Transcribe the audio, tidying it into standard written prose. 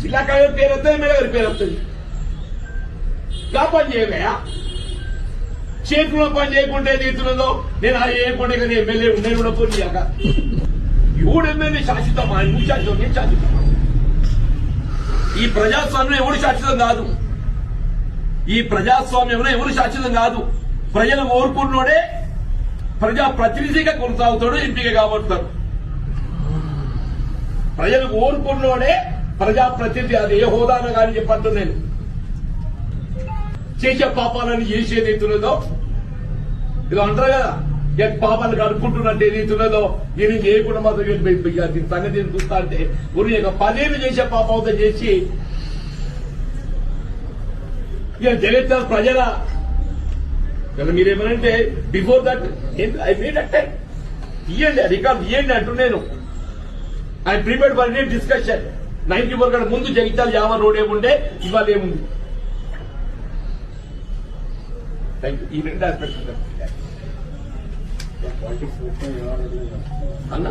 జిల్లా కలెక్టర్ పేరు వస్తుంది, ఎమ్మెల్యే గారి పేరు వస్తుంది. కా పని చేయలేయా? చేతిలో పని చేయకుండా తీరుతున్నదో నేను ఆ చేయకుండా కానీ ఎమ్మెల్యే నేను కూడా పోనీ ఎవడు ఎమ్మెల్యే శాశ్వతమా? నువ్వు శాశ్వతం, నేను శాశ్వతమా? ఈ ప్రజాస్వామ్యం ఎవరు శాశ్వతం కాదు. ఈ ప్రజాస్వామ్యంలో ఎవరు శాశ్వతం కాదు. ప్రజలు కోరుకున్నోడే ప్రజా ప్రతినిధిగా కొనసాగుతాడు, ఎంపీగా కాబడతారు. ప్రజలు కోరుకున్నోడే ప్రజా ప్రతినిధి. అది ఏ హోదాన కానీ చెప్పంటూ నేను చేసే పాపాలని చేసేది ఏదైతున్నదో ఇది అంటారు కదా, పాపాలు కడుక్కుంటున్నట్టు ఏదైతున్నదో నేను చేయకుండా మాత్రం దీని సంగతి చూస్తా అంటే గురి 10 ఏళ్ళు చేసే పాపంతో చేసి ఇక జగత్త ప్రజల మీరేమనంటే before that I made at time ఇయ్యండి, రికార్డు ఇయ్యండి అంటూ నేను I prepared for the discussion. 94 కన్నా ముందు జగిత్యాల యావ రోడ్ ఏముండే, ఇవాళ ఏముంది. Thank you. ఈ 2 ఆస్పెక్ట్స్ అన్న